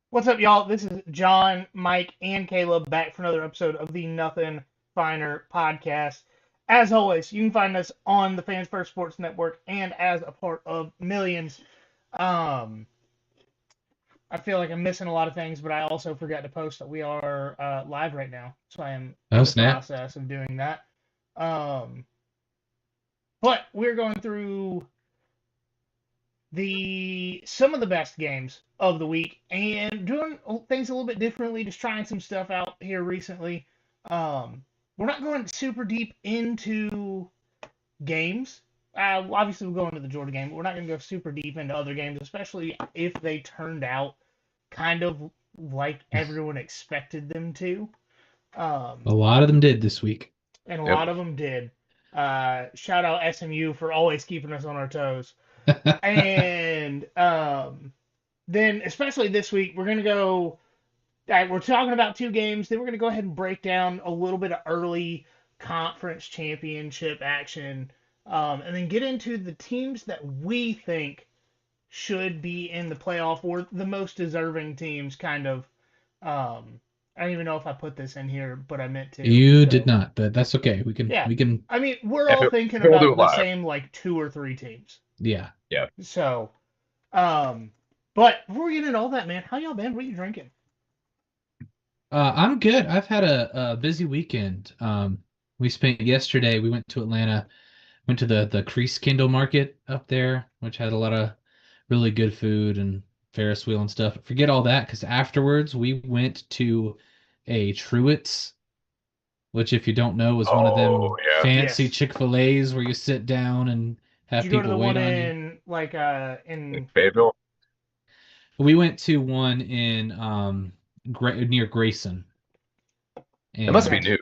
What's up, y'all? This is John, Mike, and Caleb back for another episode of the Nothing Finer podcast. As always, you can find us on the Fans First Sports Network and as a part of millions. Um, I feel like I'm missing a lot of things, but I also forgot to post that we are live right now, so I am Oh, in the snap. process of doing that. Um, but we're going through some of the best games of the week and doing things a little bit differently, just trying some stuff out here recently. We're not going super deep into games. Obviously, we'll go into the Georgia game, but we're not going to go super deep into other games, especially if they turned out kind of like everyone expected them to. A lot of them did this week. And a Yep. lot of them did. Shout out SMU for always keeping us on our toes. And then, especially this week, we're going to go. We're talking about two games. Then we're going to go ahead and break down a little bit of early conference championship action. And then get into the teams that we think should be in the playoff or the most deserving teams, kind of. I don't even know if I put this in here, but I meant to. You So, did not, but that's okay. We yeah. can. I mean, we're Yeah, all thinking we'll do about it the live. same, like, two or three teams. Yeah. So, but before we get into all that, man, how y'all been? What are you drinking? I'm good. I've had a busy weekend. We spent yesterday. We went to Atlanta. Went to the Crease Kindle Market up there, which had a lot of really good food and Ferris wheel and stuff. Forget all that, because afterwards we went to a Truett's, which, if you don't know, is one of them Oh, yeah. fancy Yes. Chick-fil-A's where you sit down and have Did you go to people the wait one on you. in, like, In in... Fayetteville. We went to one in near Grayson. It must be Okay. new.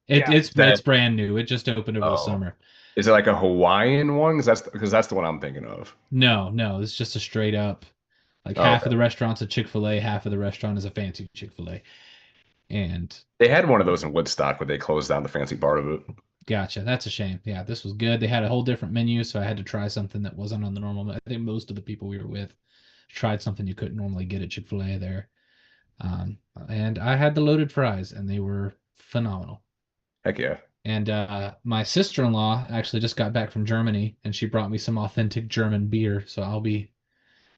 Yeah. It's That- brand new. It just opened over the Oh. summer. Is it like a Hawaiian one? Because that's the one I'm thinking of. No, it's just a straight up, like, Oh, half okay. of the restaurant's a Chick-fil-A, half of the restaurant is a fancy Chick-fil-A. And They had one of those in Woodstock, but they closed down the fancy part of it. gotcha, that's a shame. Yeah, this was good. They had a whole different menu, so I had to try something that wasn't on the normal. I think most of the people we were with tried something you couldn't normally get at Chick-fil-A there. And I had the loaded fries, and they were phenomenal. Heck yeah. And my sister-in-law actually just got back from Germany, and she brought me some authentic German beer, so I'll be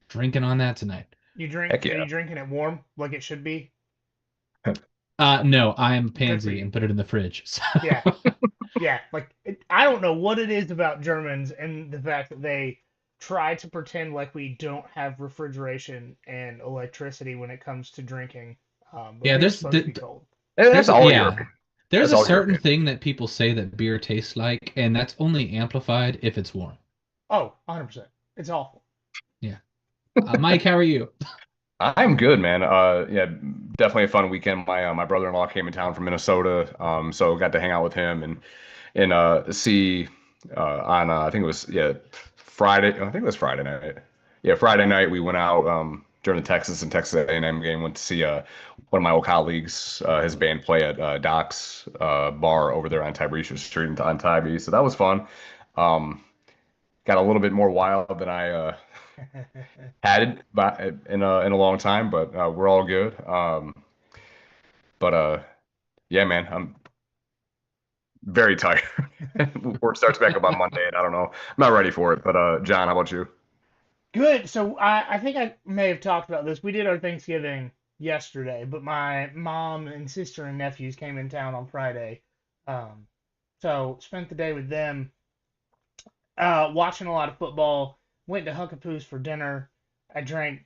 drinking on that tonight. Heck Are yeah. you drinking it warm, like it should be? No, I am for pansy you. and put it in the fridge. So. Yeah. Yeah, like, I don't know what it is about Germans and the fact that they try to pretend like we don't have refrigeration and electricity when it comes to drinking. But Yeah, beer's supposed to be cold. That's all yeah. European. There's That's a all certain European. thing that people say that beer tastes like, and that's only amplified if it's warm. Oh, 100%. It's awful. Yeah. Mike, how are you? I'm good, man. Yeah, definitely a fun weekend. My brother-in-law came in town from Minnesota, so got to hang out with him and see on I think it was Friday. I think it was Friday night. Yeah, Friday night we went out during the Texas and Texas A&M game. Went to see one of my old colleagues, his band play at Doc's bar over there on Tybreezer Street on Tybee. So that was fun. Got a little bit more wild than I had it in a long time, but we're all good. But yeah, man, I'm very tired. Work starts back up on Monday, and I don't know. I'm not ready for it. But John, how about you? Good. So I think I may have talked about this. We did our Thanksgiving yesterday, but my mom and sister and nephews came in town on Friday. Um, so spent the day with them, watching a lot of football. Went to Huckapoo's for dinner. I drank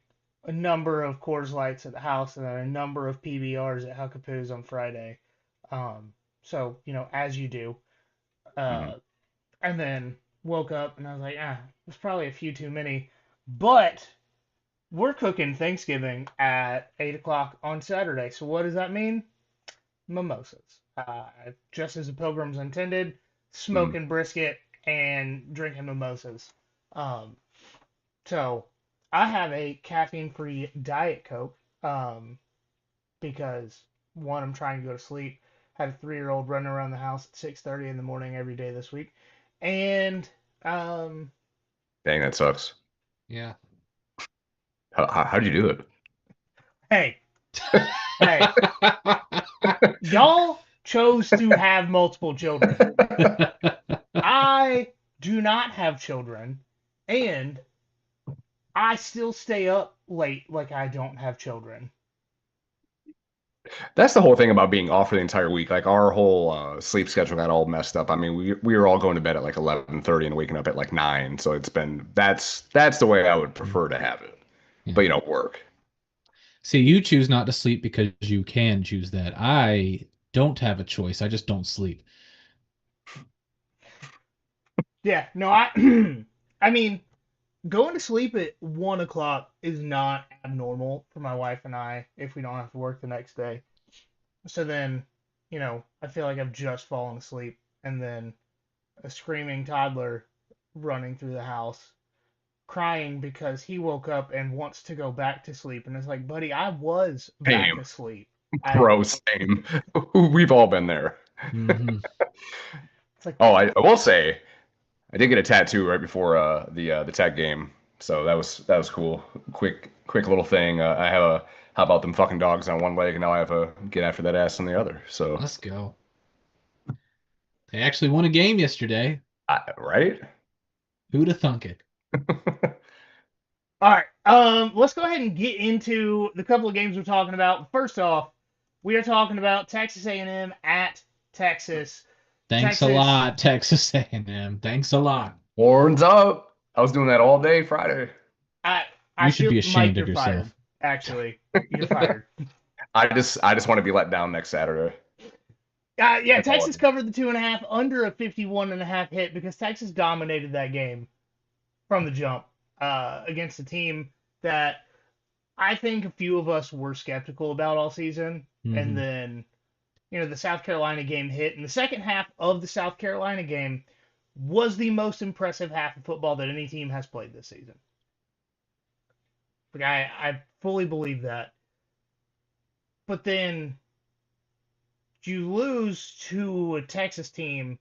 a number of Coors Lights at the house and then a number of PBRs at Huckapoo's on Friday. So, as you do. Mhm. Uh, and then woke up and I was like, there's probably a few too many. But we're cooking Thanksgiving at 8 o'clock on Saturday. So what does that mean? Mimosas. Just as the pilgrims intended, Mm. smoking brisket and drinking mimosas. Um, so I have a caffeine-free Diet Coke because, one, I'm trying to go to sleep, Had a 3-year-old running around the house at 6:30 in the morning every day this week, and Dang, that sucks. Yeah. How'd you do it? hey, hey, y'all chose to have multiple children. I do not have children, and I still stay up late like I don't have children. That's the whole thing about being off for the entire week. Like our whole sleep schedule got all messed up. I mean, we were all going to bed at like 11:30 and waking up at like 9. So that's the way I would prefer to have it. Yeah. But work. See, you choose not to sleep because you can choose that. I don't have a choice. I just don't sleep. Yeah, no, I mean, going to sleep at 1 o'clock is not abnormal for my wife and I if we don't have to work the next day. So then, I feel like I've just fallen asleep, and then a screaming toddler running through the house, crying because he woke up and wants to go back to sleep. And it's like, buddy, I was back asleep. Bro, same. We've all been there. Mm-hmm. It's like, I will say, I did get a tattoo right before the tech game, so that was cool. Quick little thing. I have a how about them fucking dogs on one leg, and now I have a get after that ass on the other. So Let's go. They actually won a game yesterday. Right? Who'd have thunk it? all right, let's go ahead and get into the couple of games we're talking about. First off, we are talking about Texas A&M at Texas. Thanks a lot, Texas A&M. Thanks a lot. Horns up! I was doing that all day Friday. You should be ashamed of yourself. Fired, actually, you're fired. I just want to be let down next Saturday. Yeah, Texas covered the 2.5 under a 51.5 hit because Texas dominated that game from the jump against a team that I think a few of us were skeptical about all season. Mm-hmm. And then, the South Carolina game hit. And the second half of the South Carolina game was the most impressive half of football that any team has played this season. Like, I fully believe that. But then you lose to a Texas team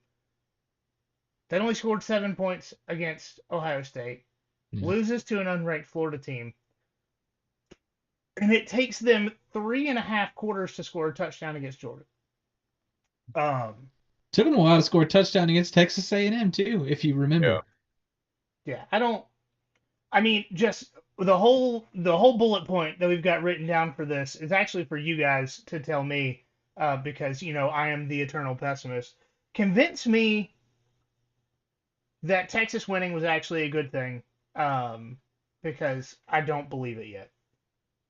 that only scored 7 points against Ohio State, loses to an unranked Florida team, and it takes them 3.5 quarters to score a touchdown against Georgia. Took them a while to score a touchdown against Texas A&M too, if you remember. Yeah, just the whole bullet point that we've got written down for this is actually for you guys to tell me, because I am the eternal pessimist. Convince me that Texas winning was actually a good thing, because I don't believe it yet.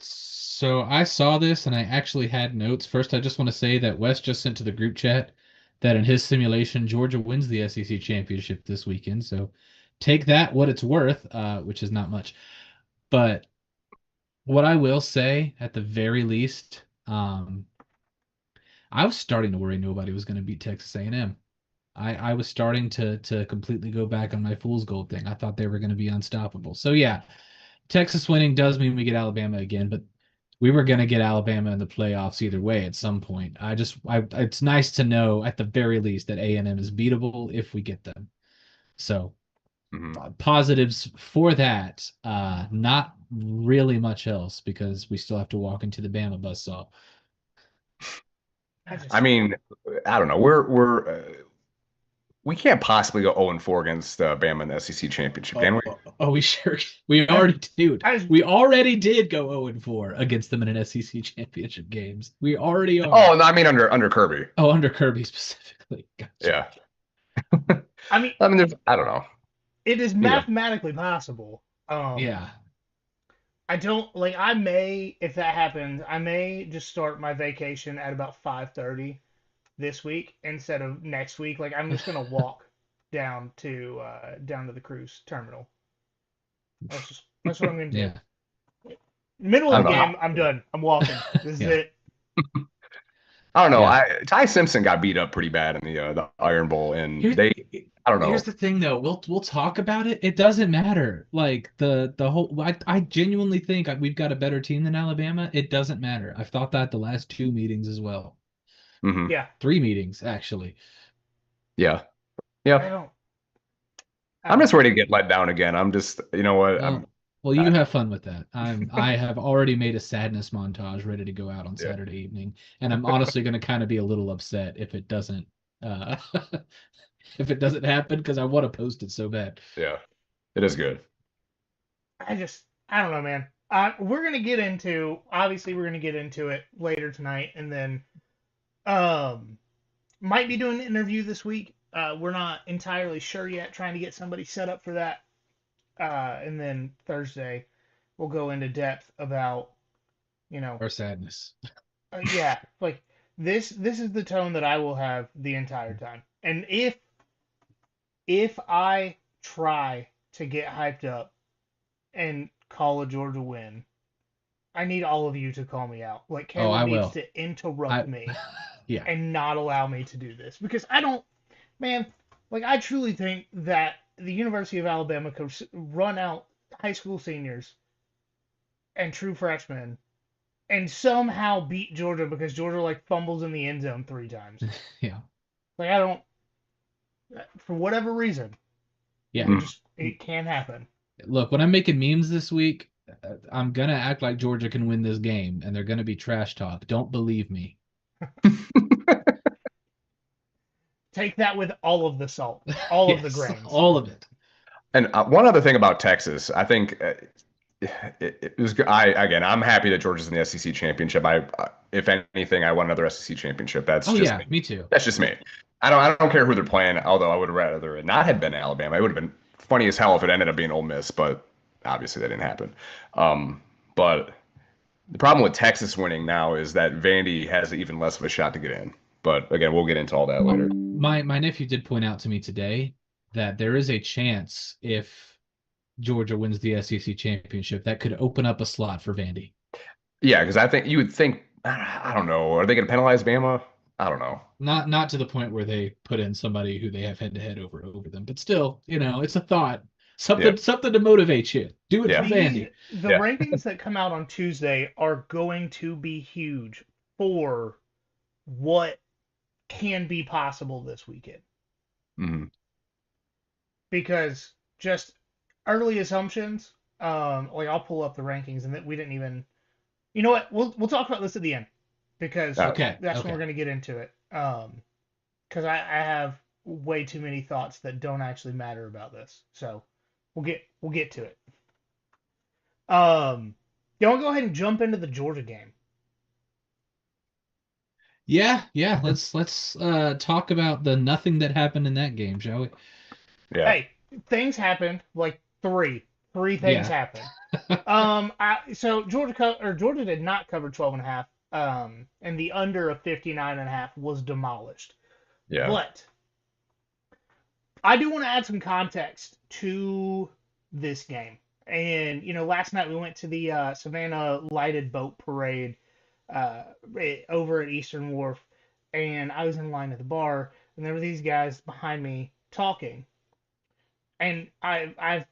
So I saw this and I actually had notes. First, I just want to say that Wes just sent to the group chat that in his simulation, Georgia wins the SEC championship this weekend. So take that what it's worth, which is not much. But what I will say, at the very least, I was starting to worry nobody was going to beat Texas A&M. I was starting to completely go back on my fool's gold thing. I thought they were going to be unstoppable. So yeah, Texas winning does mean we get Alabama again, but we were going to get Alabama in the playoffs either way at some point. It's nice to know at the very least that A&M is beatable if we get them. So positives for that, not really much else because we still have to walk into the Bama buzzsaw. I mean, I don't know. We can't possibly go 0-4 against Bama in the SEC championship, can we? We sure. We already did go 0-4 against them in an SEC championship games. We already are. Oh, no, I mean under Kirby. Oh, under Kirby specifically. Gotcha. Yeah. I mean, I don't know. It is mathematically possible. Yeah. I don't I may, if that happens, I may just start my vacation at about 5:30 this week instead of next week. I'm just gonna walk down to the cruise terminal. That's what I'm gonna do. Yeah. Middle of the game, I'm done. I'm walking. This is it. I don't know. Yeah. Ty Simpson got beat up pretty bad in the Iron Bowl, and I don't know. Here's the thing, though. We'll talk about it. It doesn't matter. The whole. I genuinely think we've got a better team than Alabama. It doesn't matter. I've thought that the last 2 meetings as well. Hmm. Yeah. 3 meetings actually. Yeah. I Yeah. don't. I I'm don't just know. ready to get let down again. I'm just, you know what? Well, I, you have fun with that. I have already made a sadness montage ready to go out on yeah. Saturday evening, and I'm honestly going to kind of be a little upset uh if it doesn't happen because I want to post it so bad. Yeah. It is good. I don't know, man. We're gonna get into obviously we're gonna get into it later tonight, and then um might be doing an interview this week. We're not entirely sure yet. Trying to get somebody set up for that. And then Thursday we'll go into depth about you know Or sadness. yeah, like this is the tone that I will have the entire time. And if I try to get hyped up and call a Georgia win, I need all of you to call me out. Like Oh, Caleb I needs will. to interrupt I me yeah. and not allow me to do this because I don't, man. Like I truly think that the University of Alabama could run out high school seniors and true freshmen and somehow beat Georgia because Georgia like fumbles in the end zone 3 times. Yeah. Like I don't, for whatever reason, Yeah. Mhm. it can happen. Look, when I'm making memes this week, I'm gonna act like Georgia can win this game, and they're gonna be trash talk. Don't believe me. Take that with all of the salt, all of the Yes, grains. all of it. And one other thing about Texas, I think it was good. I'm happy that Georgia's in the SEC championship. If anything, I want another SEC championship. That's Oh just yeah, me. me too. That's just me. I don't care who they're playing. Although I would rather it not have been Alabama. It would have been funny as hell if it ended up being Ole Miss, but obviously that didn't happen. But the problem with Texas winning now is that Vandy has even less of a shot to get in. But again, we'll get into all that later. My nephew did point out to me today that there is a chance if Georgia wins the SEC championship that could open up a slot for Vandy. Yeah, because I think you would think I don't know. Are they going to penalize Bama? I don't know. Not to the point where they put in somebody who they have head to head over them, but still, it's a thought. Yeah, Something to motivate you. Do it for yeah, Vandy. The yeah. rankings that come out on Tuesday are going to be huge for what can be possible this weekend. Mhm. Because just early assumptions, like I'll pull up the rankings and that we didn't even. You know what? We'll talk about this at the end because Okay. that's when Okay. we're gonna get into it. Because I have way too many thoughts that don't actually matter about this. So we'll get to it. You want to go ahead and jump into the Georgia game? Yeah. Let's talk about the nothing that happened in that game, shall we? Yeah. Hey, things happened. Like three things Yeah. happened. So Georgia did not cover 12 and a half. And the under of 59 and a half was demolished. Yeah. But I do want to add some context to this game. And last night we went to the Savannah Lighted Boat Parade over at Eastern Wharf, and I was in line at the bar, and there were these guys behind me talking. And I've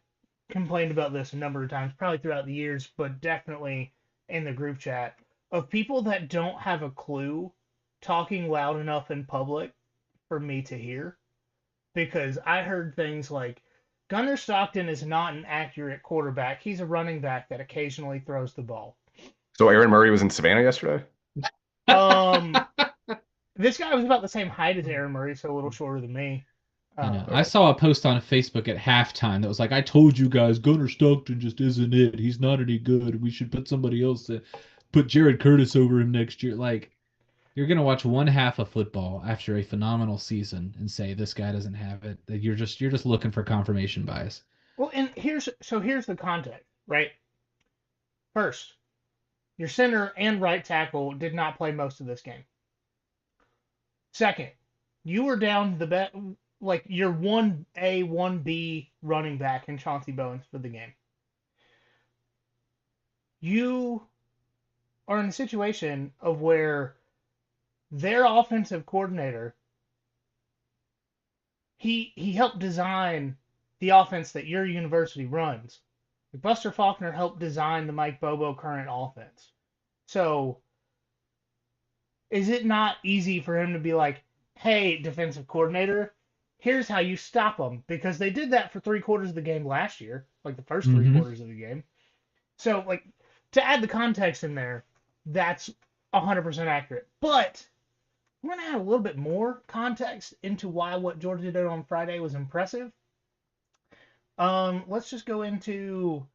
complained about this a number of times, probably throughout the years, but definitely in the group chat of people that don't have a clue talking loud enough in public for me to hear. Because I heard things like Gunnar Stockton is not an accurate quarterback. He's a running back that occasionally throws the ball. So Aaron Murray was in Savannah yesterday? Um, this guy was about the same height as Aaron Murray, so a little shorter than me. I saw a post on Facebook at halftime that was like, "I told you guys, Gunnar Stockton just isn't it. He's not any good. We should put somebody else to put Jared Curtis over him next year." Like, you're gonna watch one half of football after a phenomenal season and say this guy doesn't have it. That you're just looking for confirmation bias. Well, and here's the context, right? First, your center and right tackle did not play most of this game. Second, you were down the bet like your 1A, 1B running back in Chauncey Bowens for the game. You are in a situation of where their offensive coordinator he helped design the offense that your university runs. Buster Faulkner helped design the Mike Bobo current offense. So is it not easy for him to be like, hey, defensive coordinator, here's how you stop them? Because they did that for 3 quarters of the game last year, like the first three Mm-hmm. quarters of the game. So, like, to add the context in there, that's 100% accurate. But we're going to add a little bit more context into why what Georgia did on Friday was impressive. Let's just go into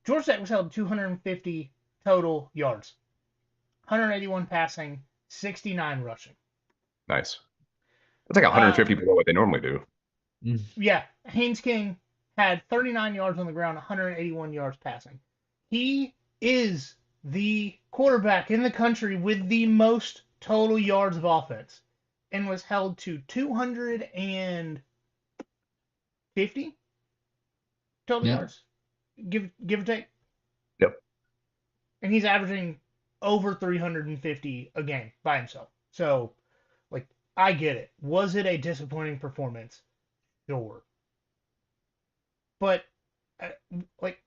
Georgia Tech was held 250 total yards, 181 passing, 69 rushing. Nice. That's like 150 below what they normally do. Yeah, Haynes King had 39 yards on the ground, 181 yards passing. He is the quarterback in the country with the most total yards of offense and was held to 250 total Yep. yards, give or take. Yep. And he's averaging over 350 a game by himself. So, like, I get it. Was it a disappointing performance? Sure. But, like,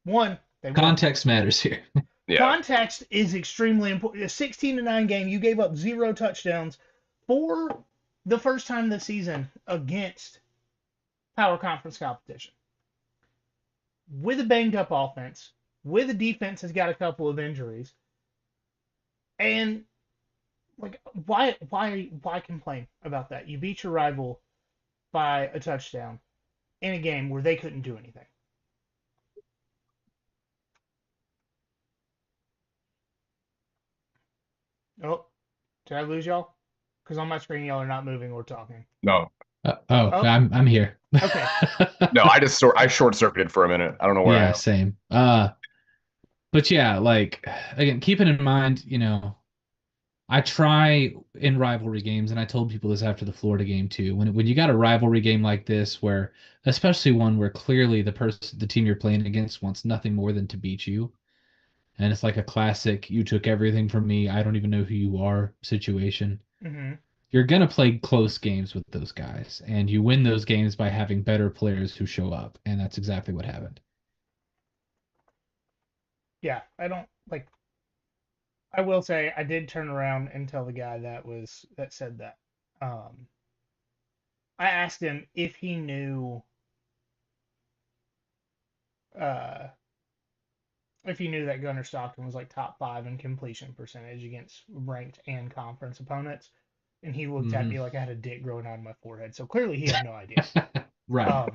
one, they won. Context matters here. Yeah. Context is extremely important. A 16-9 game, you gave up 0 touchdowns for the first time this season against power conference competition. With a banged up offense, with a defense that's got a couple of injuries, and like why complain about that? You beat your rival by a touchdown in a game where they couldn't do anything. Oh, did I lose y'all? Because on my screen y'all are not moving or talking. No. Oh, I'm here. Okay. No, I short circuited for a minute. I don't know where I Yeah, am. same. But yeah, like again, keeping in mind, I try in rivalry games, and I told people this after the Florida game too. When you got a rivalry game like this, where especially one where clearly the team you're playing against wants nothing more than to beat you, and it's like a classic "you took everything from me, I don't even know who you are" situation. Mm-hmm. You're gonna play close games with those guys, and you win those games by having better players who show up, and that's exactly what happened. Yeah, I don't like. I will say I did turn around and tell the guy that said that. I asked him uh, if he knew that Gunnar Stockton was like top 5 in completion percentage against ranked and conference opponents, and he looked at me like I had a dick growing out of my forehead. So clearly he had no idea. Right.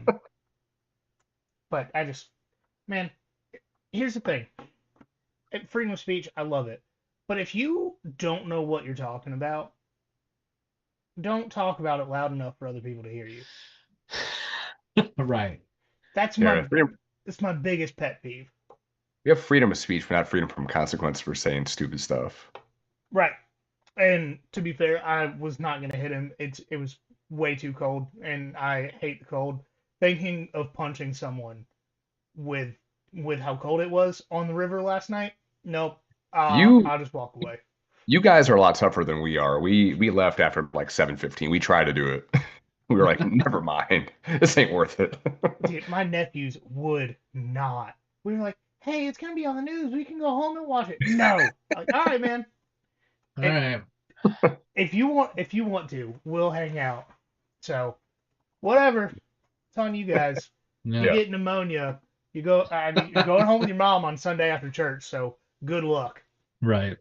But man, here's the thing. Freedom of speech, I love it. But if you don't know what you're talking about, don't talk about it loud enough for other people to hear you. Right. That's Yeah, my biggest pet peeve. we have freedom of speech, but not freedom from consequence for saying stupid stuff. Right. And to be fair, I was not gonna hit him. It was way too cold, and I hate the cold. Thinking of punching someone with how cold it was on the river last night. Nope. I'll just walk away. You guys are a lot tougher than we are. We left after like 7:15. We tried to do it. We were like, never mind. This ain't worth it. Dude, my nephews would not. We were like, hey, it's gonna be on the news. We can go home and watch it. No. Like, all right, man. All right. If you want to, we'll hang out. So, whatever. It's on you guys. Yeah. You get pneumonia. You're going home with your mom on Sunday after church. So, good luck. Right.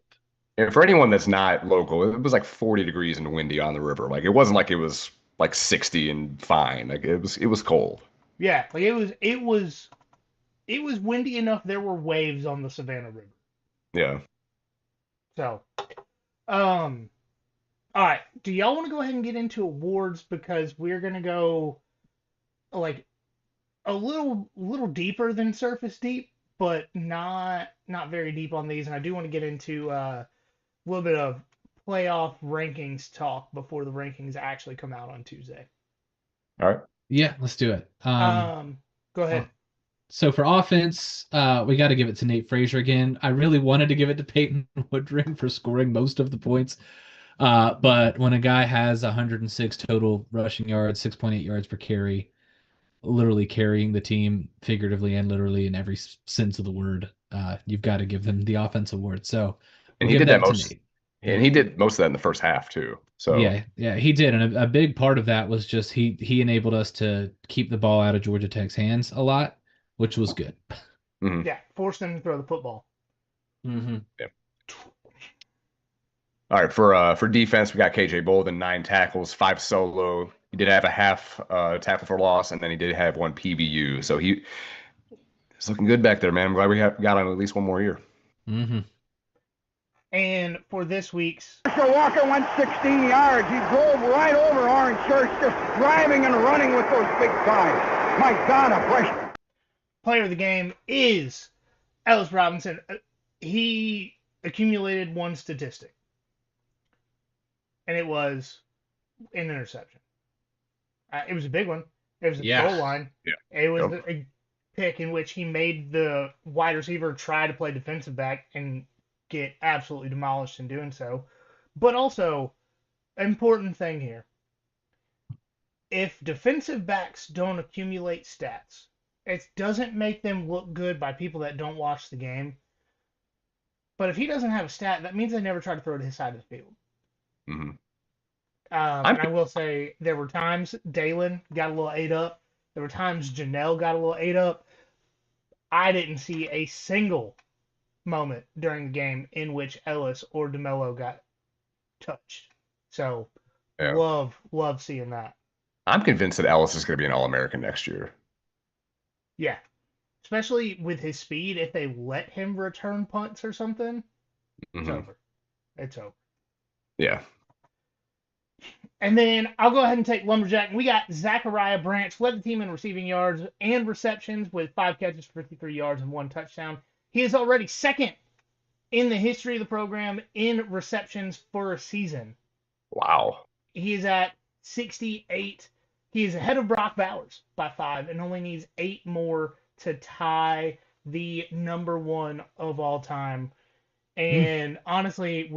And for anyone that's not local, it was like 40 degrees and windy on the river. Like it wasn't like it was like 60 and fine. Like it was cold. Yeah, like it was windy enough. There were waves on the Savannah River. Yeah. So, all right. Do y'all want to go ahead and get into awards because we're gonna go like a little deeper than surface deep, but not very deep on these. And I do want to get into a little bit of playoff rankings talk before the rankings actually come out on Tuesday. All right. Yeah, let's do it. Go ahead. So for offense, we got to give it to Nate Frazier again. I really wanted to give it to Peyton Woodring for scoring most of the points. But when a guy has 106 total rushing yards, 6.8 yards per carry, literally carrying the team figuratively and literally in every sense of the word, you've got to give them the offense award. So And We'll he give did that that to most, Nate. and he did most of that in the first half too. So Yeah, he did, and a big part of that was just he enabled us to keep the ball out of Georgia Tech's hands a lot, which was good. mhm. Yeah, forced them to throw the football. Mm-hmm. Yeah. All right, for defense, we got KJ Bolden, 9 tackles, 5 solo. He did have a half tackle for loss, and then he did have 1 PBU. So he's looking good back there, man. I'm glad we got him at least one more year. Mm-hmm. And for this week's Marshall Walker went 16 yards. He drove right over Orange Church, just driving and running with those big thighs. My God, a freshman. player of the game is Ellis Robinson. He accumulated one statistic, and it was an interception. It was a big one. It was a goal line. Yeah. It was a pick in which he made the wide receiver try to play defensive back and get absolutely demolished in doing so. But also, important thing here. If defensive backs don't accumulate stats, it doesn't make them look good by people that don't watch the game. But if he doesn't have a stat, that means they never try to throw to his side of the field. Mm-hmm. And I will say there were times Dalen got a little ate up. There were times Janelle got a little ate up. I didn't see a single moment during the game in which Ellis or DeMello got touched. So love seeing that. I'm convinced that Ellis is going to be an All-American next year. Yeah. Especially with his speed, if they let him return punts or something, it's over. It's over. Yeah. And then I'll go ahead and take Lumberjack. We got Zachariah Branch, led the team in receiving yards and receptions with 5 catches for 53 yards and 1 touchdown. He is already second in the history of the program in receptions for a season. Wow. He is at 68. He is ahead of Brock Bowers by 5 and only needs 8 more to tie the number 1 of all time. And honestly,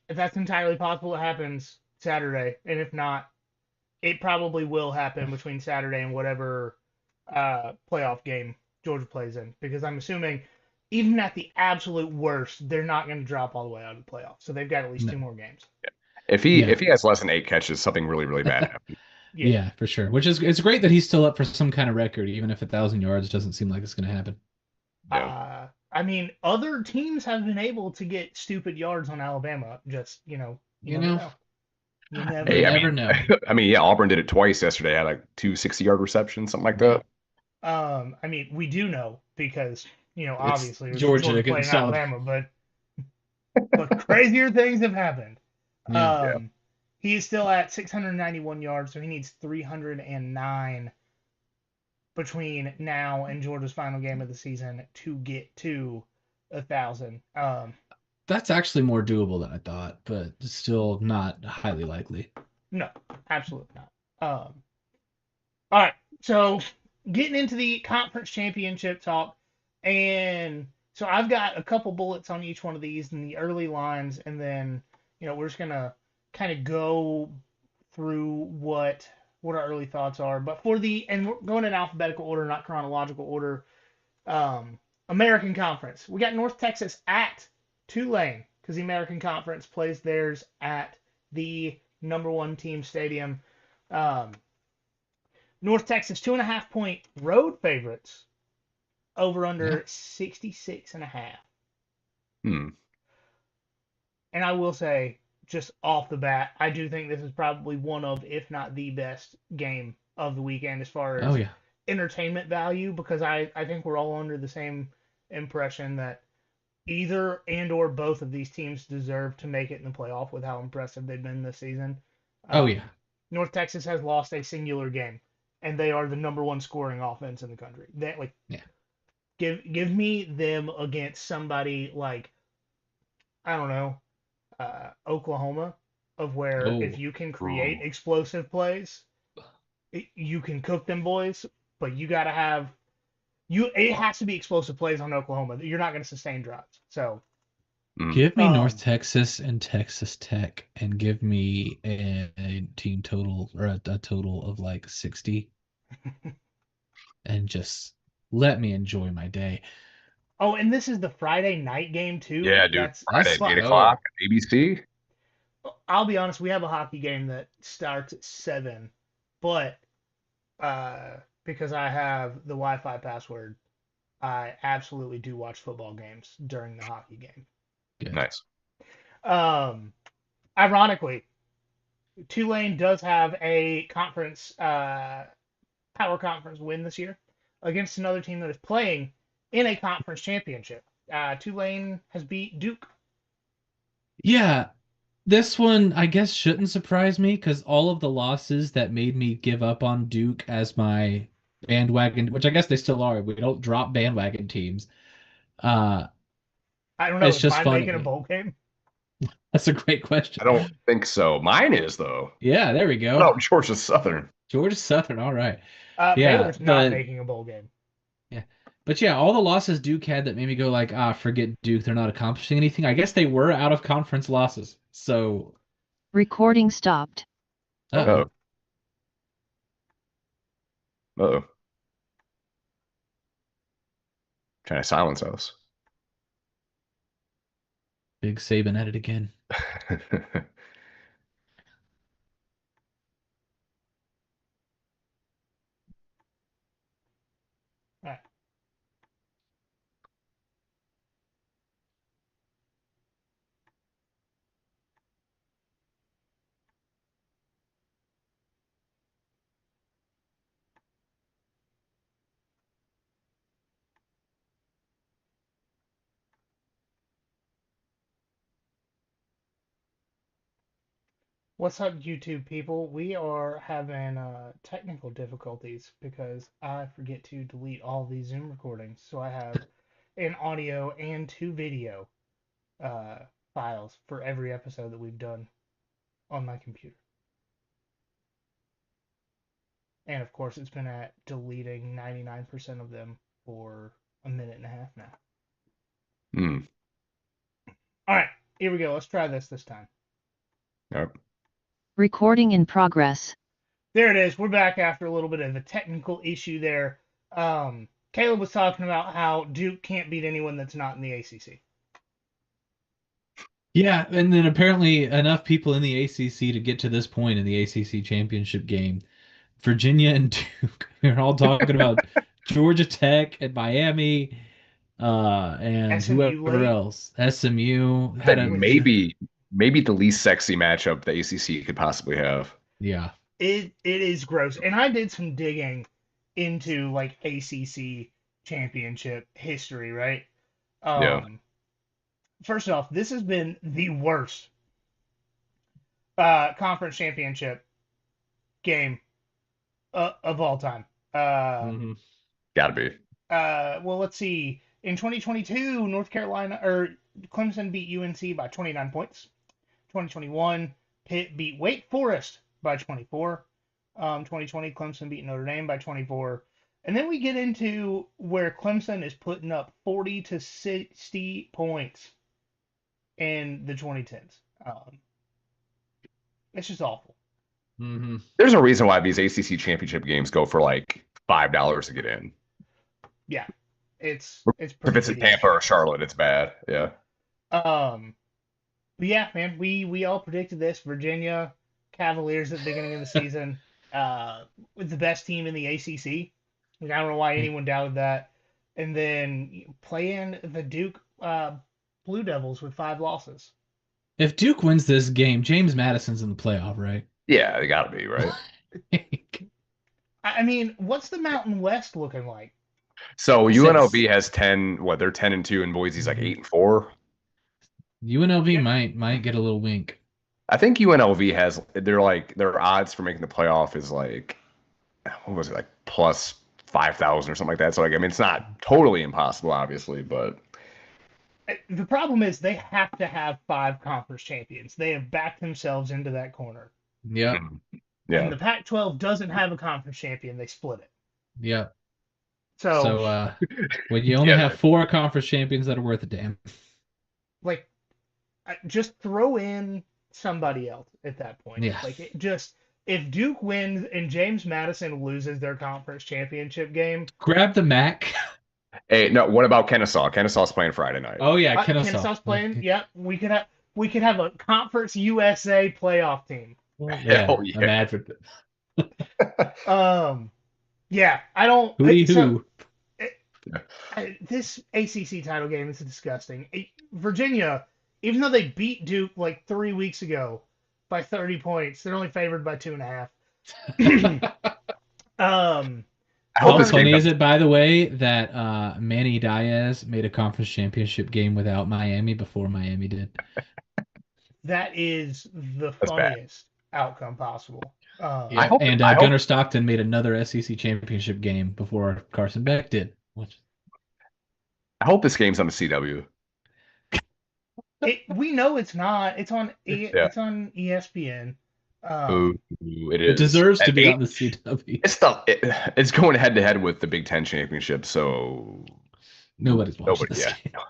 if that's entirely possible, it happens Saturday. And if not, it probably will happen between Saturday and whatever playoff game Georgia plays in. Because I'm assuming, even at the absolute worst, they're not going to drop all the way out of the playoffs. So they've got at least 2 more games. Yeah. If he has less than 8 catches, something really, really bad happened. Yeah, for sure. Which is, it's great that he's still up for some kind of record, even if 1,000 yards doesn't seem like it's going to happen. Yeah. I mean, other teams have been able to get stupid yards on Alabama. Just, you never know. You never know. I mean, yeah, Auburn did it twice yesterday. Had like 2 60-yard receptions, something like that. I mean, we do know because, obviously it's Georgia playing Alabama, but crazier things have happened. Yeah. He is still at 691 yards, so he needs 309 between now and Georgia's final game of the season to get to 1,000. That's actually more doable than I thought, but still not highly likely. No, absolutely not. All right, so getting into the conference championship talk, and so I've got a couple bullets on each one of these in the early lines, and then we're just gonna kind of go through what our early thoughts are. But and we're going in alphabetical order, not chronological order. American Conference. We got North Texas at Tulane because the American Conference plays theirs at the number 1 team stadium. North Texas 2.5 point road favorites over under 66.5. And I will say, just off the bat, I do think this is probably one of, if not the best game of the weekend as far as entertainment value, because I think we're all under the same impression that either and or both of these teams deserve to make it in the playoff with how impressive they've been this season. North Texas has lost a singular game, and they are the number 1 scoring offense in the country. Give me them against somebody like, I don't know, Oklahoma, of where if you can create explosive plays, you can cook them boys, but you got to have it has to be explosive plays on Oklahoma. You're not going to sustain drives. So give me North Texas and Texas Tech, and give me a team total or a total of like 60, and just let me enjoy my day. Oh, and this is the Friday night game too. Yeah, dude. That's Friday, That's 8 fun. oh o'clock, ABC. I'll be honest, we have a hockey game that starts at 7, but because I have the Wi-Fi password, I absolutely do watch football games during the hockey game. good. Nice. Um, Ironically, Tulane does have a conference power conference win this year against another team that is playing in a conference championship. Tulane has beat Duke. Yeah, this one I guess shouldn't surprise me because all of the losses that made me give up on Duke as my bandwagon, which I guess they still are. We don't drop bandwagon teams. Uh, I don't know. it's Is just mine making a funny. bowl game? That's a great question. I don't think so. Mine is though. Yeah, there we What go. about Georgia Southern? Georgia Southern. All right. Yeah, Baylor's not making a bowl game. yeah. But yeah, all the losses Duke had that made me go like, forget Duke. They're not accomplishing anything. I guess they were out of conference losses. So, Recording stopped. Oh. Uh-oh. Trying to silence us. Big Saban at it again. All right. What's up, YouTube people? We are having technical difficulties because I forget to delete all these Zoom recordings. So I have an audio and 2 video uh, files for every episode that we've done on my computer. And of course, it's been at deleting 99% of them for a minute and a half now. Hmm. All right, here we go. Let's try this time. Yep. Recording in progress. There it is. We're back after a little bit of a technical issue there. Kaleb was talking about how Duke can't beat anyone that's not in the ACC. Yeah, and then apparently enough people in the ACC to get to this point in the ACC championship game. Virginia and Duke. We're all talking about Georgia Tech and Miami, and SMU whoever late. else. SMU That had a maybe the least sexy matchup the ACC could possibly have. yeah. It is gross. And I did some digging into like ACC championship history, right? Yeah. First off, this has been the worst conference championship game of all time. Gotta be. Well, let's see. In 2022, North Carolina or Clemson beat UNC by 29 points. 2021, Pitt beat Wake Forest by 24. 2020, Clemson beat Notre Dame by 24. And then we get into where Clemson is putting up 40 to 60 points in the 2010s. It's just awful. Mm-hmm. There's a reason why these ACC championship games go for like $5 to get in. Yeah, it's If pretty it's in hideous. Tampa or Charlotte, it's bad. Yeah. But yeah, man, we all predicted this. Virginia Cavaliers at the beginning of the season, with the best team in the ACC. Like, I don't know why anyone doubted that. And then playing the Duke Blue Devils with 5 losses. If Duke wins this game, James Madison's in the playoff, right? Yeah, they gotta be, right? I mean, what's the Mountain West looking like? So Six. UNLV has 10, they're 10-2, and Boise's like 8-4. UNLV might get a little wink. I think UNLV has their odds for making the playoff is like, what was it, like plus 5,000 or something like that. So like, I mean, it's not totally impossible, obviously, but The problem is they have to have 5 conference champions. They have backed themselves into that corner. Yep. yeah. And the Pac-12 doesn't have a conference champion. They split it. Yep. So, So when you only Yeah. have 4 conference champions that are worth a damn. like, just throw in somebody else at that point. Yeah. Like, if Duke wins and James Madison loses their conference championship game, Grab the Mac. Hey, no, what about Kennesaw? Kennesaw's playing Friday night. Oh yeah, Kennesaw. Kennesaw's playing. Yep, we could have a Conference USA playoff team. Yeah, Hell I'm yeah. mad for Yeah, I don't. Hootie So hoo. this ACC title game is disgusting. Virginia, even though they beat Duke like 3 weeks ago by 30 points, they're only favored by 2.5. um, I hope How this game funny is comes. it, by the way, that Manny Diaz made a conference championship game without Miami before Miami did? that is the That's bad. funniest outcome possible. Yeah, hope- and I hope- Gunnar Stockton made another SEC championship game before Carson Beck did. Which, I hope this game's on the CW. We know it's not. It's on. Yeah. It's on ESPN. Ooh, it it is. deserves to At be 8, on the CW. It's going head to head with the Big Ten championship, so Nobody's watching nobody. this Yeah. game.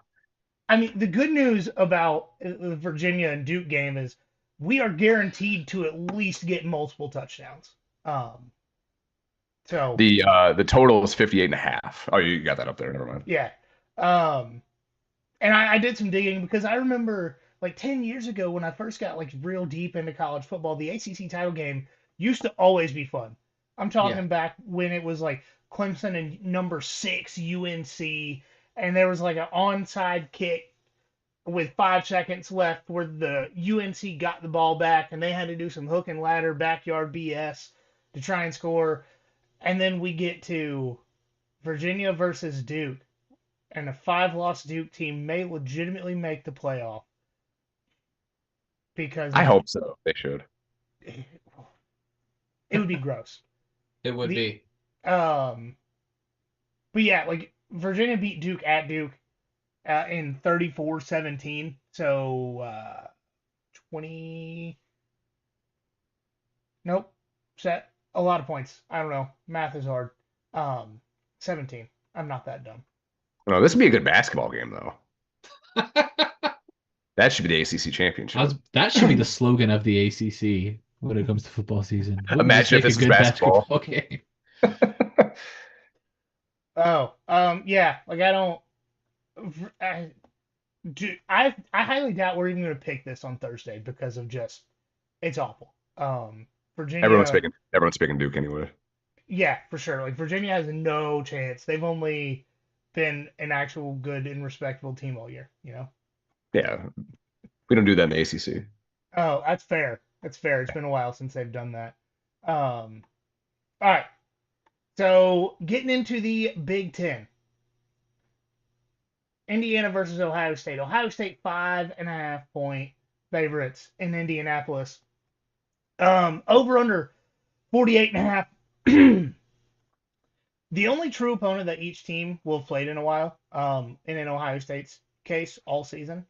I mean, the good news about the Virginia and Duke game is we are guaranteed to at least get multiple touchdowns. So The total is 58.5. Oh, you got that up there. Never mind. yeah. And I did some digging because I remember like 10 years ago when I first got like real deep into college football, the ACC title game used to always be fun. I'm talking Yeah. back when it was like Clemson and number 6 UNC, and there was like an onside kick with 5 seconds left where the UNC got the ball back and they had to do some hook and ladder backyard BS to try and score. And then we get to Virginia versus Duke, and a 5-loss Duke team may legitimately make the playoff because I hope so. They should. it would be gross. It would be. But yeah, like Virginia beat Duke at Duke in 34-17. So 20. Nope. Set a lot of points. I don't know. Math is hard. 17. I'm not that dumb. No, this would be a good basketball game, though. That should be the ACC championship. That should be the slogan of the ACC when it comes to football season. Imagine if this was basketball. Okay. Yeah. Like I highly doubt we're even going to pick this on Thursday because of just it's awful. Virginia. Everyone's picking Duke anyway. Yeah, for sure. Like Virginia has no chance. They've only been an actual good and respectable team all year. Yeah, we don't do that in the ACC. Oh, that's fair. That's fair. It's been a while since they've done that. All right. So getting into the Big Ten. Indiana versus Ohio State. Ohio State 5.5-point favorites in Indianapolis. Over under 48.5. The only true opponent that each team will have played in a while, in an Ohio State's case all season.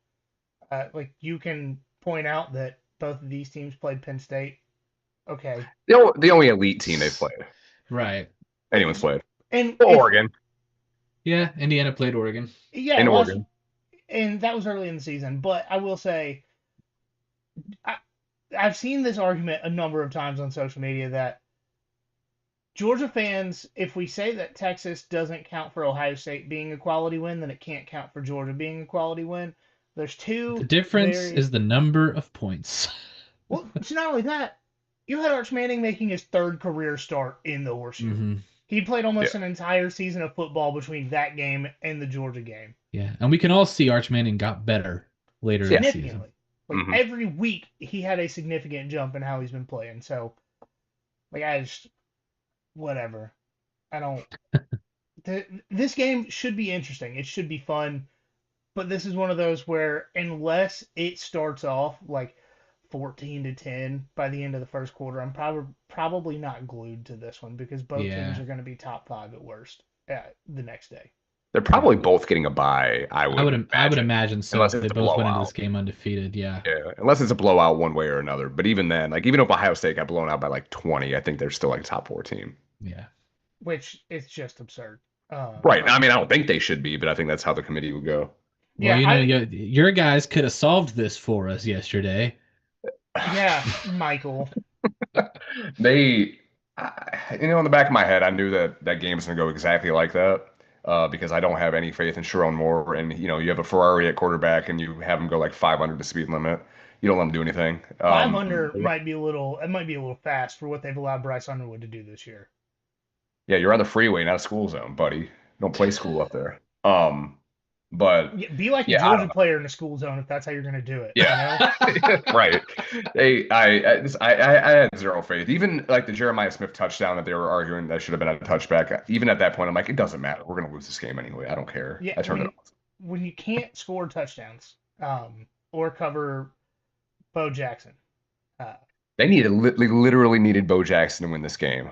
Like you can point out that both of these teams played Penn State. Okay. The only elite team they've played. Right. Anyone's played. And Oregon. Yeah, Indiana played Oregon. Yeah, in Oregon. And that was early in the season. But I will say, I've seen this argument a number of times on social media that Georgia fans, if we say that Texas doesn't count for Ohio State being a quality win, then it can't count for Georgia being a quality win. There's two. The difference is the number of points. Well, it's not only that. You had Arch Manning making his 3rd career start in the horseshoe. Mm-hmm. He played almost an entire season of football between that game and the Georgia game. Yeah, and we can all see Arch Manning got better later in the season. Like every week, he had a significant jump in how he's been playing. So, like, whatever. I don't. This game should be interesting. It should be fun. But this is one of those where, unless it starts off like 14-10 by the end of the first quarter, I'm probably not glued to this one because both teams are going to be top 5 at worst the next day. They're probably both getting a bye. I would imagine so. Unless they both went into this game undefeated. Yeah. Yeah. Unless it's a blowout one way or another. But even then, like even if Ohio State got blown out by like 20, I think they're still like a top 4 team. Yeah. Which is just absurd. Right. I mean, I don't think they should be, but I think that's how the committee would go. Well, your guys could have solved this for us yesterday. Yeah, Michael. In the back of my head, I knew that game was going to go exactly like that. because I don't have any faith in Sharon Moore. And you have a Ferrari at quarterback, and you have him go like 500 the speed limit. You don't let him do anything. 500 might be a little. It might be a little fast for what they've allowed Bryce Underwood to do this year. Yeah, you're on the freeway, not a school zone, buddy. Don't play school up there. But Yeah, be like a yeah, Georgia player in a school zone if that's how you're going to do it. yeah, right. I had zero faith. Even like the Jeremiah Smith touchdown that they were arguing that should have been a touchback. Even at that point, I'm like, it doesn't matter. We're going to lose this game anyway. I don't care. Yeah, I turned it off. When you can't score touchdowns or cover Bo Jackson. They literally needed Bo Jackson to win this game.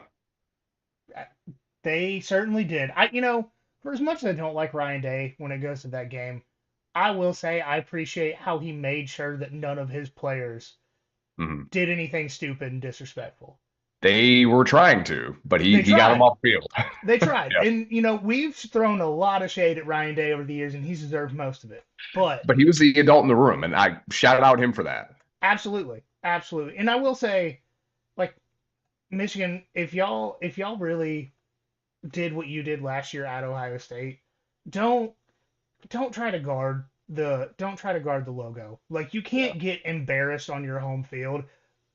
They certainly did. For as much as I don't like Ryan Day when it goes to that game, I will say I appreciate how he made sure that none of his players did anything stupid and disrespectful. They were trying to, but he got them off the field. They tried. Yeah. And, we've thrown a lot of shade at Ryan Day over the years, and he's deserved most of it. But he was the adult in the room, and I shouted out him for that. Absolutely. Absolutely. And I will say, like, Michigan, if y'all really did what you did last year at Ohio State, don't try to guard the logo. Like, you can't get embarrassed on your home field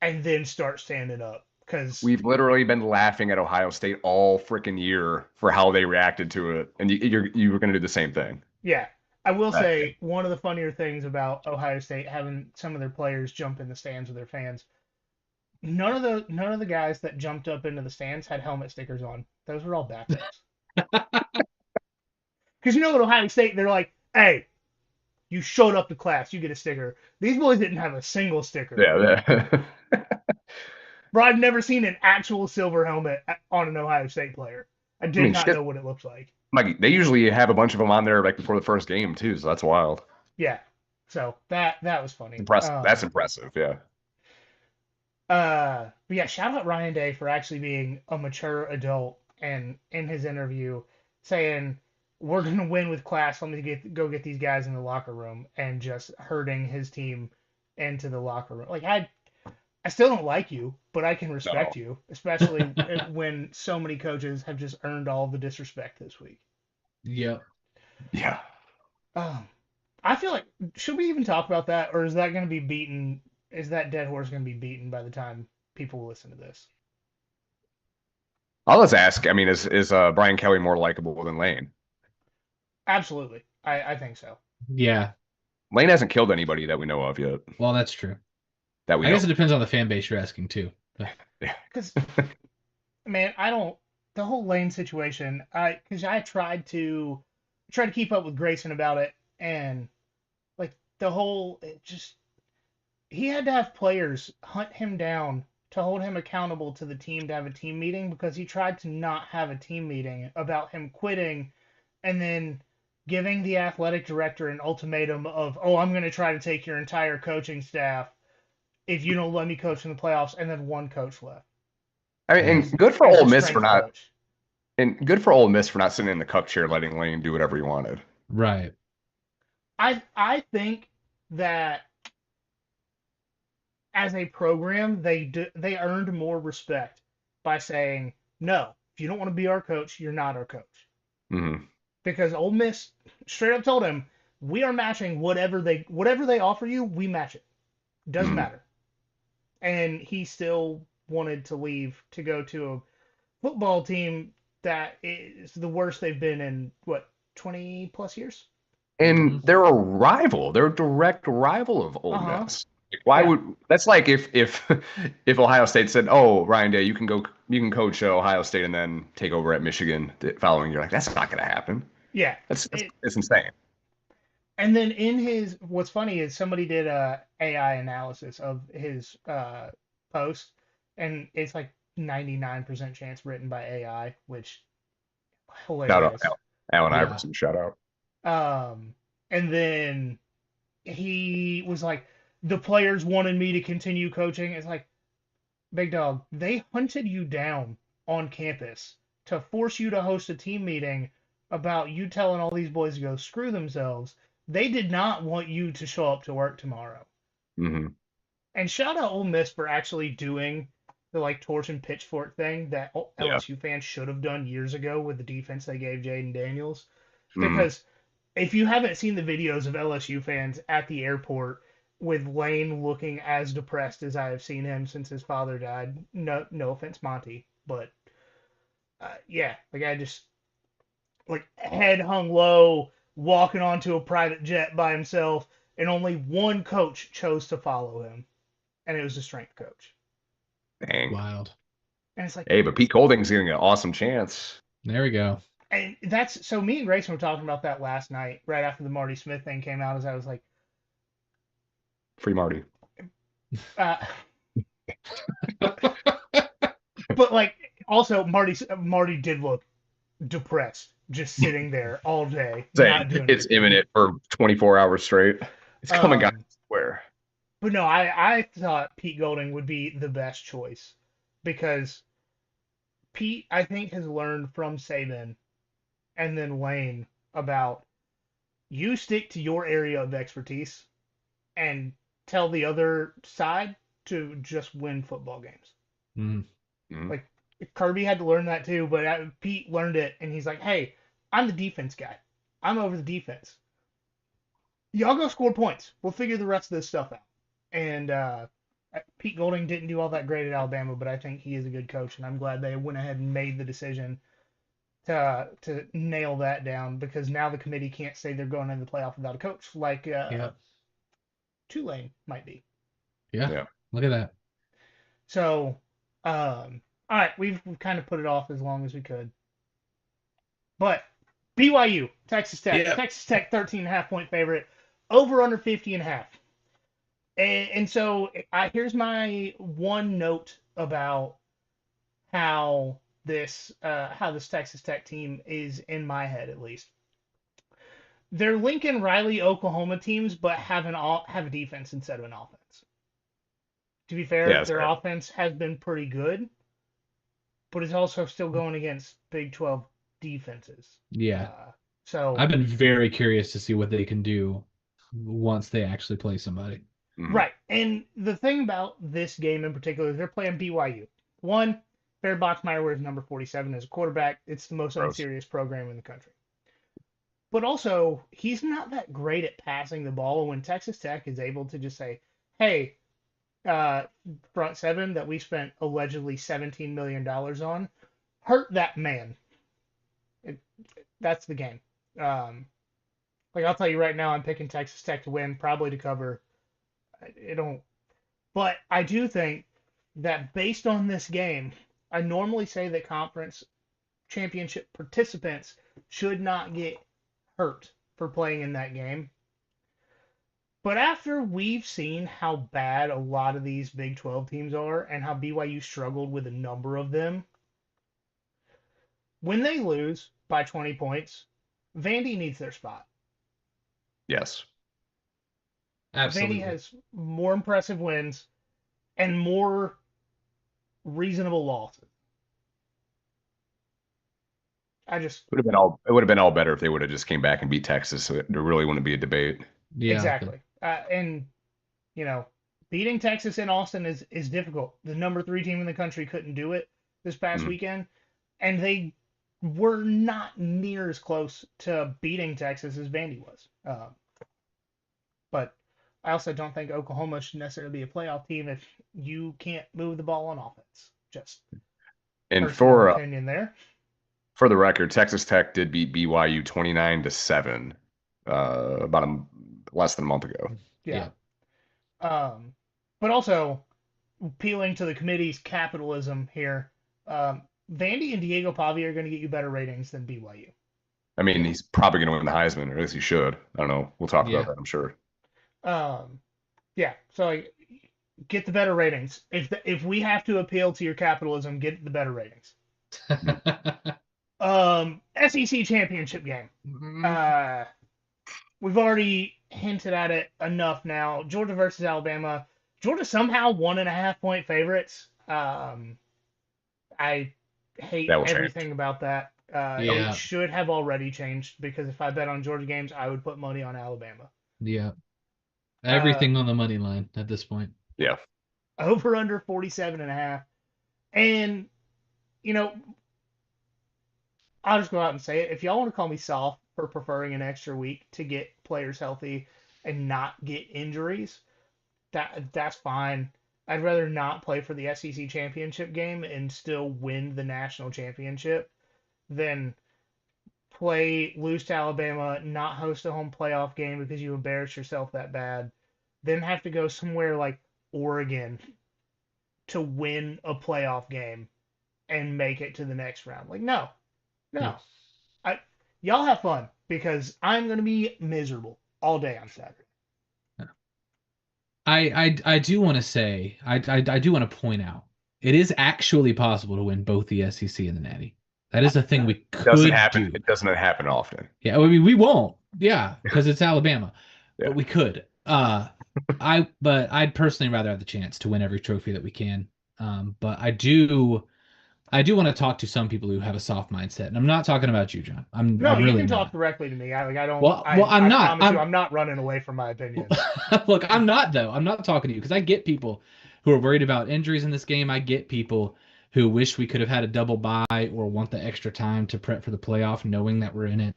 and then start standing up, because we've literally been laughing at Ohio State all freaking year for how they reacted to it, and you were going to do the same thing. Yeah. I will say one of the funnier things about Ohio State having some of their players jump in the stands with their fans. None of the guys that jumped up into the stands had helmet stickers on. Those were all backups. Because at Ohio State, they're like, hey, you showed up to class, you get a sticker. These boys didn't have a single sticker. Yeah. Bro, I've never seen an actual silver helmet on an Ohio State player. I did not know what it looks like. Like, they usually have a bunch of them on there like before the first game too, so that's wild. Yeah. So that was funny. Impressive. That's impressive, yeah. But yeah, shout out Ryan Day for actually being a mature adult and in his interview saying, we're going to win with class. Let me go get these guys in the locker room, and just herding his team into the locker room. Like, I still don't like you, but I can respect you, especially when so many coaches have just earned all the disrespect this week. Yep. Yeah. I feel like, should we even talk about that, or is that going to be beaten? Is that dead horse going to be beaten by the time people listen to this? Let's ask. I mean, is Brian Kelly more likable than Lane? Absolutely. I think so. Yeah. Lane hasn't killed anybody that we know of yet. Well, that's true. I guess it depends on the fan base you're asking too. Because, man, the whole Lane situation, because I tried to keep up with Grayson about it, and like he had to have players hunt him down to hold him accountable to the team to have a team meeting, because he tried to not have a team meeting about him quitting, and then giving the athletic director an ultimatum of, I'm going to try to take your entire coaching staff if you don't let me coach in the playoffs, and then one coach left. I mean, and good for Ole Miss for not sitting in the cup chair letting Lane do whatever he wanted. Right. I think that as a program, they earned more respect by saying, no, if you don't want to be our coach, you're not our coach. Mm-hmm. Because Ole Miss straight up told him, we are matching whatever they offer you, we match it. Doesn't matter. And he still wanted to leave to go to a football team that is the worst they've been in, 20 plus years? And they're a rival. They're a direct rival of Ole Miss. Why would that's like if Ohio State said, "Oh, Ryan Day, you can coach Ohio State and then take over at Michigan the following year." Like, that's not going to happen. Yeah, it's insane. And then what's funny is somebody did a AI analysis of his post, and it's like 99% chance written by AI, which hilarious. Shout out Allen Iverson. Shout out. And then he was like, the players wanted me to continue coaching. It's like, big dog, they hunted you down on campus to force you to host a team meeting about you telling all these boys to go screw themselves. They did not want you to show up to work tomorrow. Mm-hmm. And shout out Ole Miss for actually doing the like torch and pitchfork thing that Yeah. LSU fans should have done years ago with the defense they gave Jaden Daniels. Mhm. Because if you haven't seen the videos of LSU fans at the airport with Lane looking as depressed as I have seen him since his father died, no offense, Monty, but yeah, the guy just like head hung low, walking onto a private jet by himself, and only one coach chose to follow him, and it was the strength coach. Dang. Wild. And it's like, Hey, but Pete Golding's getting an awesome chance. There we go. and that's so. Me and Grayson were talking about that last night, right after the Marty Smith thing came out. As I was like, Free Marty. uh, but like also Marty did look depressed, just sitting there all day, not doing It's anything. imminent for 24 hours straight. It's coming out where. But no, I thought Pete Golding would be the best choice because Pete, I think, has learned from Saban and then Lane about you stick to your area of expertise and tell the other side to just win football games. Mm. Like Kirby had to learn that too, but Pete learned it, and he's like, "Hey, I'm the defense guy. I'm over the defense. Y'all go score points. We'll figure the rest of this stuff out." And Pete Golding didn't do all that great at Alabama, but I think he is a good coach, and I'm glad they went ahead and made the decision to nail that down because now the committee can't say they're going into the playoff without a coach like Tulane might be. Yeah. Look at that. So, all right, we've kind of put it off as long as we could. But BYU, Texas Tech. Yeah. Texas Tech 13.5-point favorite, over under 50.5. And so here's my one note about how this Texas Tech team is in my head at least. They're Lincoln Riley Oklahoma teams, but have a defense instead of an offense. To be fair, Yeah, their fair. offense has been pretty good, but it's also still going against Big 12 defenses. Yeah. So I've been very curious to see what they can do once they actually play somebody. Right. And the thing about this game in particular is they're playing BYU. One, Barry Boxmeyer wears number 47 as a quarterback. It's the most unserious program in the country. But also, he's not that great at passing the ball. When Texas Tech is able to just say, hey, front seven that we spent allegedly $17 million on, hurt that man. That's the game. Like I'll tell you right now, I'm picking Texas Tech to win, probably to cover. But I do think that based on this game, I normally say that conference championship participants should not get hurt for playing in that game. But after we've seen how bad a lot of these Big 12 teams are and how BYU struggled with a number of them, when they lose by 20 points, Vandy needs their spot. Yes. Absolutely. Vandy has more impressive wins and more reasonable losses. It would have been all better if they would have just came back and beat Texas. So there really wouldn't be a debate. Yeah. Exactly. And beating Texas in Austin is difficult. The number 3 team in the country couldn't do it this past weekend, and they were not near as close to beating Texas as Vandy was. But I also don't think Oklahoma should necessarily be a playoff team if you can't move the ball on offense. Just personal opinion there. For the record, Texas Tech did beat BYU 29-7 about less than a month ago. Yeah. But also, appealing to the committee's capitalism here, Vandy and Diego Pavi are going to get you better ratings than BYU. I mean, he's probably going to win the Heisman, or at least he should. I don't know. We'll talk about that, I'm sure. Yeah. So get the better ratings. If we have to appeal to your capitalism, get the better ratings. SEC championship game. We've already hinted at it enough now. Georgia versus Alabama. Georgia somehow 1.5-point favorites. I hate everything about that. It should have already changed because if I bet on Georgia games, I would put money on Alabama. Yeah. Everything on the money line at this point. Yeah. Over under 47.5. And, you know, I'll just go out and say it. If y'all want to call me soft for preferring an extra week to get players healthy and not get injuries, that's fine. I'd rather not play for the SEC championship game and still win the national championship than lose to Alabama, not host a home playoff game because you embarrassed yourself that bad, then have to go somewhere like Oregon to win a playoff game and make it to the next round. Like, no, no. I Y'all have fun because I'm going to be miserable all day on Saturday. I do want to say, I do want to point out, it is actually possible to win both the SEC and the Natty. That is a thing we could do. It doesn't happen often. Yeah, I mean we won't. Yeah, because it's Alabama, Yeah. but we could. But I'd personally rather have the chance to win every trophy that we can. But I do want to talk to some people who have a soft mindset, and I'm not talking about you, John. I'm No, you really can not. talk directly to me. I don't. Well, I not. promise you, I'm not running away from my opinions. Look, I'm not though. I'm not talking to you because I get people who are worried about injuries in this game. I get people who wish we could have had a double bye or want the extra time to prep for the playoff, knowing that we're in it.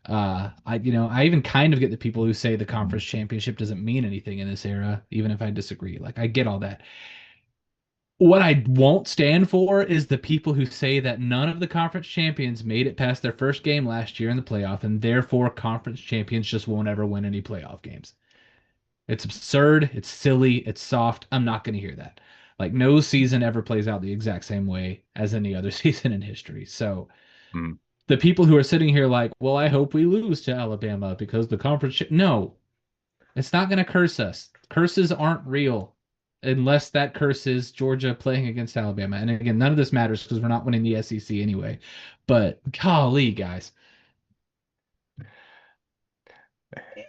I even kind of get the people who say the conference championship doesn't mean anything in this era, even if I disagree. Like, I get all that. What I won't stand for is the people who say that none of the conference champions made it past their first game last year in the playoff, and therefore conference champions just won't ever win any playoff games. It's absurd. It's silly. It's soft. I'm not going to hear that. Like, no season ever plays out the exact same way as any other season in history. So the people who are sitting here like, well, I hope we lose to Alabama because the conference. No, it's not going to curse us. Curses aren't real unless that curse is Georgia playing against Alabama. And again, none of this matters because we're not winning the SEC anyway. But golly, guys.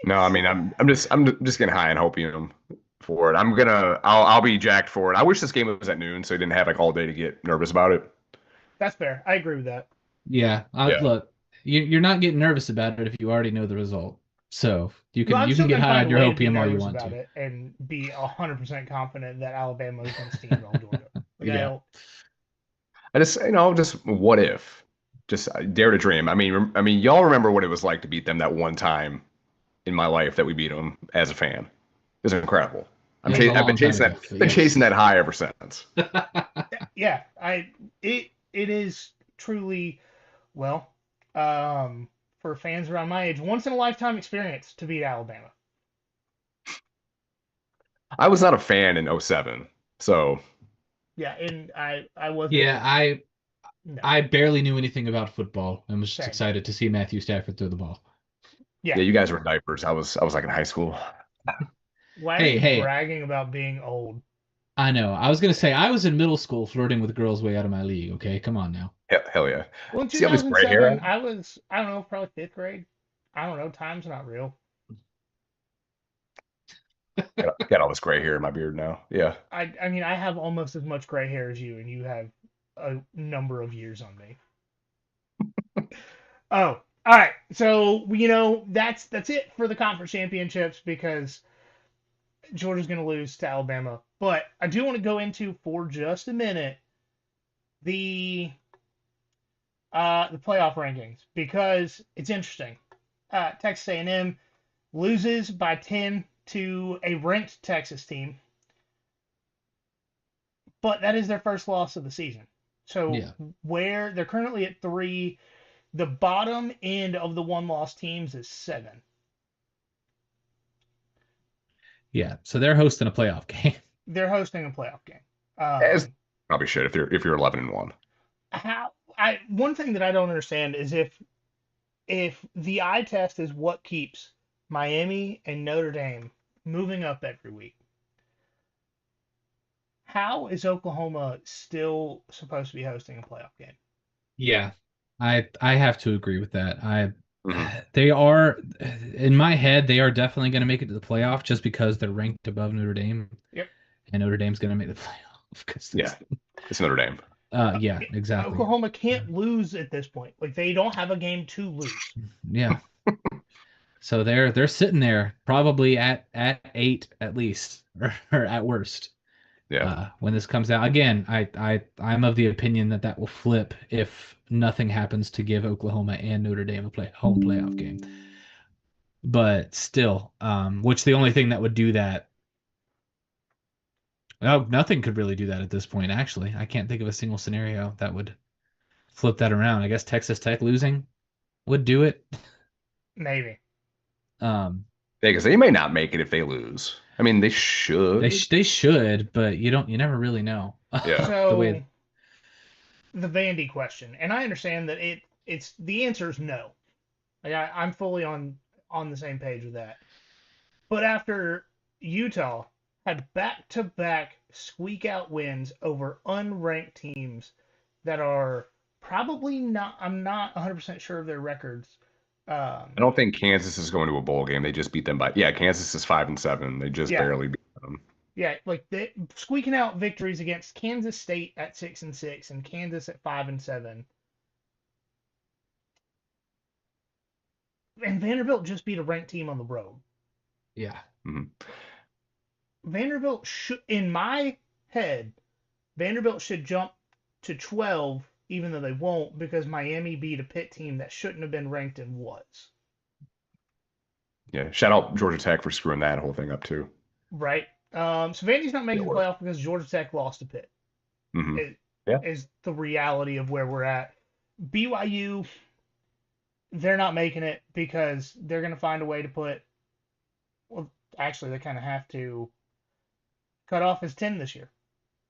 No, I mean, I'm just getting high and hoping for it. I'll be jacked for it. I wish this game was at noon so I didn't have like all day to get nervous about it. That's fair. I agree with that. Yeah. Look, you're not getting nervous about it if you already know the result. So you can get high on your opium all you want to. It and be 100% confident that Alabama is going to steamroll Georgia. Yeah. I just what if? Just dare to dream. I mean, y'all remember what it was like to beat them that one time in my life that we beat them as a fan. It was incredible. I've been chasing that high ever since. Yeah, it is truly, well, for fans around my age, once in a lifetime experience to beat Alabama. I was not a fan in 07, so. Yeah, and I wasn't. Yeah, I barely knew anything about football and was just excited to see Matthew Stafford throw the ball. Yeah, you guys were in diapers. I was like in high school. Why are you bragging about being old? I know. I was gonna say I was in middle school flirting with girls way out of my league. Okay, come on now. Hell yeah. Well, in 2007, I don't know, probably 5th grade. I don't know. Time's not real. Got all this gray hair in my beard now. Yeah. I mean, I have almost as much gray hair as you, and you have a number of years on me. Oh, all right. So that's it for the conference championships because Georgia's going to lose to Alabama. But I do want to go into for just a minute the playoff rankings because it's interesting. Texas A&M loses by 10 to a ranked Texas team, but that is their first loss of the season. So where they're currently at 3, the bottom end of the one-loss teams is 7. Yeah, so they're hosting a playoff game. They're hosting a playoff game. Probably should if you're 11-1. One thing that I don't understand is if the eye test is what keeps Miami and Notre Dame moving up every week, how is Oklahoma still supposed to be hosting a playoff game? Yeah, I have to agree with that. They are, in my head, they are definitely going to make it to the playoff just because they're ranked above Notre Dame. Yep. And Notre Dame's going to make the playoff. It's Notre Dame. Yeah, exactly. Oklahoma can't lose at this point. Like, they don't have a game to lose. Yeah. So they're sitting there probably at 8 at least, or at worst. Yeah. when this comes out. Again, I'm of the opinion that will flip if nothing happens to give Oklahoma and Notre Dame a home playoff game. But still, which the only thing that would do that. No, nothing could really do that at this point. Actually, I can't think of a single scenario that would flip that around. I guess Texas Tech losing would do it. Maybe. Yeah, because they may not make it if they lose. I mean, they should. They should, but you never really know. Yeah. So the Vandy question, and I understand that it's the answer is no. Like I'm fully on the same page with that. But after Utah had back-to-back squeak-out wins over unranked teams that are probably not, I'm not 100% sure of their records. I don't think Kansas is going to a bowl game. They just beat them Kansas is 5-7. They just barely beat them. Yeah, like they squeaking out victories against Kansas State at 6-6 and Kansas at 5-7. And Vanderbilt just beat a ranked team on the road. Yeah. Mm-hmm. Vanderbilt should, in my head, Vanderbilt should jump to 12, even though they won't, because Miami beat a Pitt team that shouldn't have been ranked and was. Yeah, shout out Georgia Tech for screwing that whole thing up too. Right. So Vandy's not making the playoff because Georgia Tech lost to Pitt. Mm-hmm. Is the reality of where we're at. BYU, they're not making it because they're going to find a way to put. Well, actually, they kind of have to cut off as 10 this year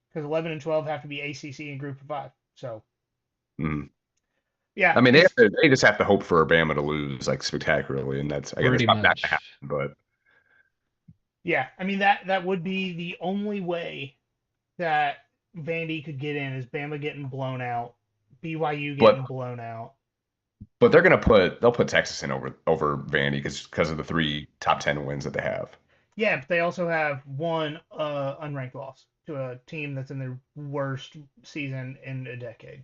because 11 and 12 have to be ACC and Group of 5. So, yeah. I mean, they just have to hope for Alabama to lose like spectacularly, and that's not going to happen. But yeah, I mean that would be the only way that Vandy could get in is Bama getting blown out, BYU getting blown out. But they'll put Texas in over Vandy because of the 3 top 10 wins that they have. Yeah, but they also have one unranked loss to a team that's in their worst season in a decade.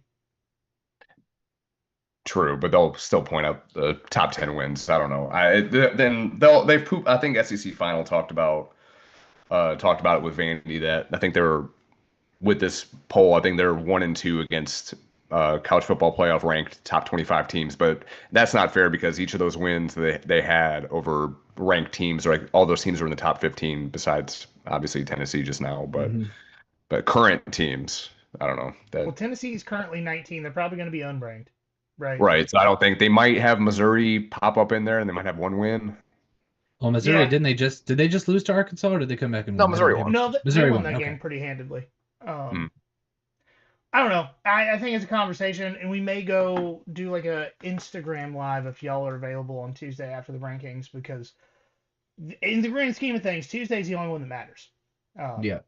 True, but they'll still point out the top 10 wins. I don't know. I think SEC Final talked about it with Vandy that I think they're with this poll. I think they're 1-2 against college football playoff ranked top 25 teams, but that's not fair because each of those wins they had over ranked teams, like all those teams are in the top 15 besides obviously Tennessee just now, but current teams, I don't know. Well, Tennessee is currently 19. They're probably going to be unranked, right? Right. So I don't think they might have Missouri pop up in there, and they might have one win. Well, Missouri did they just lose to Arkansas, or did they come back and win? No, Missouri won. No, Missouri won that game pretty handedly. I don't know. I think it's a conversation, and we may go do like a Instagram live if y'all are available on Tuesday after the rankings, because in the grand scheme of things, Tuesday's the only one that matters. Yeah.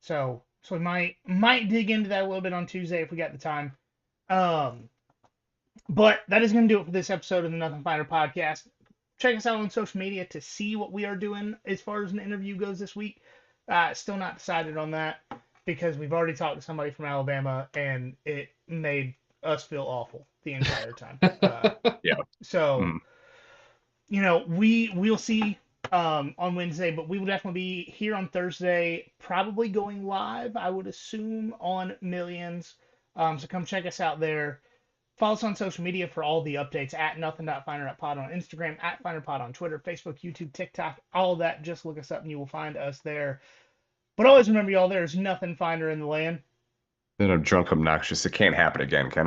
So we might dig into that a little bit on Tuesday if we got the time. But that is going to do it for this episode of the Nothing Finer podcast. Check us out on social media to see what we are doing as far as an interview goes this week. Still not decided on that, because we've already talked to somebody from Alabama, and it made us feel awful the entire time. So, we'll see on Wednesday, but we will definitely be here on Thursday, probably going live, I would assume, on Millions. So come check us out there. Follow us on social media for all the updates at nothing.finer.pod on Instagram, at finerpod on Twitter, Facebook, YouTube, TikTok, all of that. Just look us up and you will find us there. But always remember, y'all, there's nothing finer in the land Then a drunk obnoxious. It can't happen again, can it?